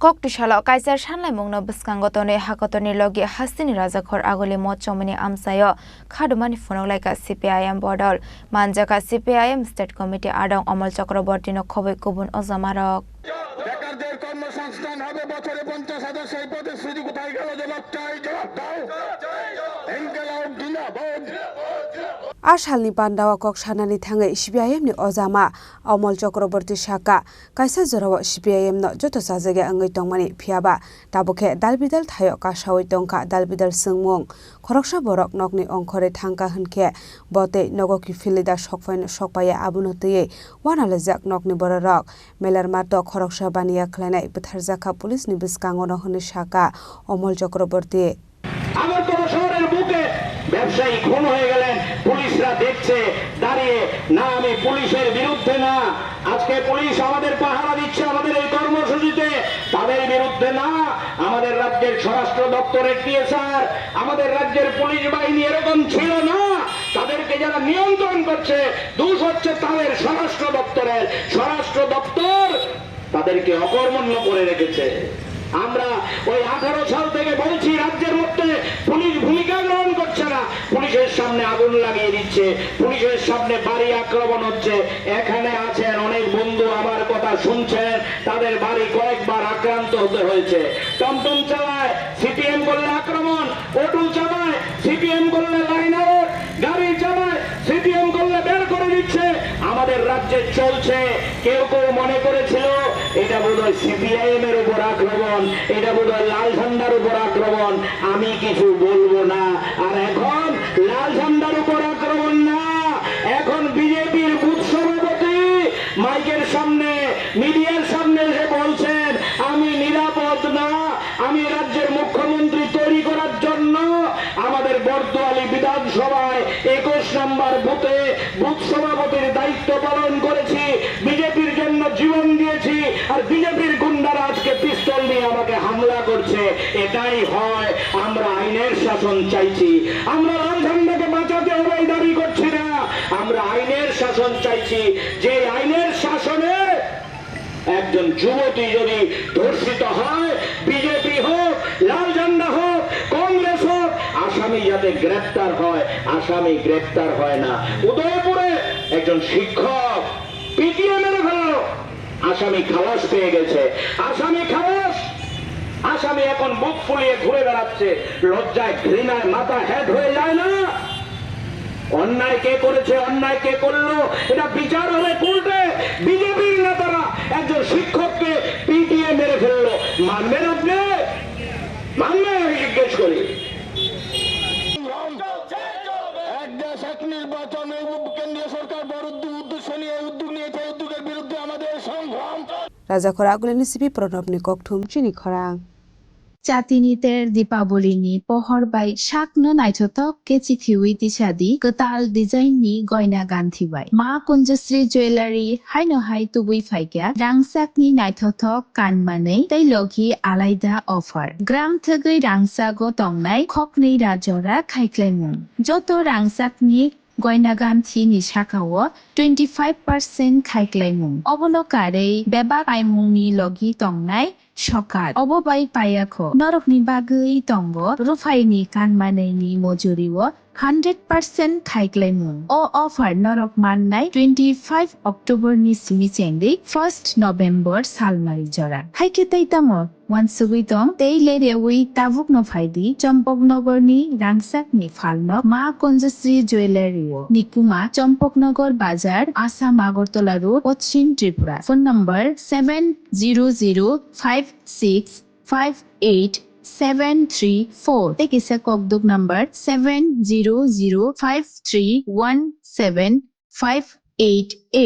Koktisalo kaisar shanlai mungno biskangotone hakotoni logi hastini Rajakhor Aguli Chowmuahani Amchaio Khadhumani Phunuklaikha CPIM Bodol Manjaka CPIM State Committee Adong Amchaio no khoboi kubun ozamarok বেকারদের কর্মসংস্থান হবে বছরে 50,000 সেই প্রতিশ্রুতি কোথায় গেল জবাব দাও ইনকিলাব জিন্দাবাদ Ashalni Bandawa Kok Shanani Thanga CPIM ni Ozama Amol Chakraborty Shaka Kaisa Zorawa CPIM no Joto Sajage Angai Tongmani Phiaba Tabuke Dalbidal Thayo Kashawi Tongka Dalbidal Sungmung Khoroksha Borok Nokni Ongkhore Thangka Hunke Bote Nogoki Filida Shokfain Shokpaya Abunote Wanalajak Nokni Bororok Melar Mato Khoroksha Bania Klanai Butharzaka Police ni Biskangono Hune Shaka Amol Chakraborty আমার তো শহরের বুকে ব্যবসায়ী খুন হয়ে গেলেন পুলিশরা দেখছে দাঁড়িয়ে না আমি পুলিশের বিরুদ্ধে না আজকে পুলিশ আমাদের পাহারা দিচ্ছে আমাদের এই কর্মসূচিতে তাদের বিরুদ্ধে না আমাদের রাজ্যের স্বরাষ্ট্র দপ্তরের টিএসআর আমাদের রাজ্যের পুলিশ বাহিনী এরকম ছিল না তাদেরকে যারা নিয়ন্ত্রণ করছে দোষ হচ্ছে তাদের স্বরাষ্ট্র দপ্তর তাদেরকে অকর্মণ্য করে রেখেছে আমরা ওই 18 সাল থেকে বলছি রাজ্যের মধ্যে পুলিশ ভূমিকা গ্রহণ করছে না পুলিশের সামনে আগুন লাগিয়ে দিচ্ছে পুলিশের সামনে বাড়ি আক্রমণ হচ্ছে এখানে আছেন অনেক বন্ধু আমার কথা শুনছেন তাদের বাড়ি কয়েকবার আক্রান্ত হতে হয়েছে টমটম চালায় সিপিএম করলে আক্রমণ অটো চালায় সিপিএম করলে লাইন আউট গাড়ি চালায় সিপিএম করলে বের করে দিচ্ছে আমাদের রাজ্যে চলছে কেউ মনে করেছিল এটা বোধহয় সিপিআইএম এর উপর আক্রমণ এটা বোধহয় লাল ঝান্ডার উপর আক্রমণ আমি কিছু বলবো না আর এখন লাল ঝান্ডার উপর আক্রমণ না এখন বিজেপির বুথ সভাপতি মাইকের সামনে মিডিয়ার সামনে এসে বলছেন আমি নিরাপদ না আমি রাজ্যের মুখ্যমন্ত্রী তৈরি করার জন্য আমাদের বর্দোয়ালি বিধানসভায় 21 নম্বর বুথে বুথ সভাপতির দায়িত্ব পালন করেছি বিজেপির জন্য জীবন দিয়েছি আর বিজেপির গুন্ডারা আজকে পিস্তল নিয়ে আমাকে হামলা করছে এটাই হয় আমরা আইনের শাসন চাইছি আমরা লাল ঝান্ডাকে বাঁচাতে হবে এই দাবি করছি না আমরা আইনের শাসন চাইছি যে আইনের শাসনে একজন যুবতী যদি ধর্ষিত হয় বিজেপি হোক লাল ঝান্ডা হোক কংগ্রেস হোক আসামি যাতে গ্রেফতার হয় আসামি গ্রেফতার হয় না উদয়পুরে একজন শিক্ষক পিটিএ মেরে ফেললো আসামি খালাস পেয়ে গেছে আসামি এখন বুক ফুলিয়ে ঘুরে বেড়াচ্ছে লজ্জায় ঘৃণায় মাথা হেড হয়ে যায় না অন্যায় কে করেছে অন্যায় কে করলো এটা বিচার হবে কোর্টে বিজেপির নেতারা একজন শিক্ষককে পিটিএ মেরে ফেললো মানবেন আপনি মানবেন আমি জিজ্ঞেস করি এক দেশ এক নির্বাচন কেন্দ্রীয় সরকার বড় উদ্দেশ্য নিয়ে উদ্যোগ নিয়েছে উদ্যোগের বিরুদ্ধে আমাদের সংগ্রাম Rajakhor Aguli CP Pronobni Koktum Chini Khorang Chatiniter Dipawoli pohor bai shakno naithotok kechithi tisadi ketal design ni goina ganthi bai ma kunjasri jewelry haino hai tubui faikya rangsak ni naithotok kanmanei tei logi alaida offer gram thegei rangsago tongnai khokni rajora khaiklaimung joto rangsak ni goina ganthi ni sakao 25% khaiklaimung obolokarei bebak aimungni logi tongnai সকাল অববাই পাইয়াখো নরকনি বাগৈ তঙ্গ রুফাইনি কানমানাইনি মজুরিও 100% খাইক্লাইমু ও offer নরক মাননাই 25 October নি সিমিচেংদি 1 November সালমারি জরা হাইকেতাইতাম ওয়ানসুবিতং তেইলেরে we তাবুক নফাইদি চম্পকনগরনি রাংসাকনি ফালনক মা কঞ্জশ্রী জুয়েলারিও নিকুমা চম্পকনগর বাজার Assam Agartala road পশ্চিম Tripura phone নম্বর 7005658734 tekisa kokduk number 7005317588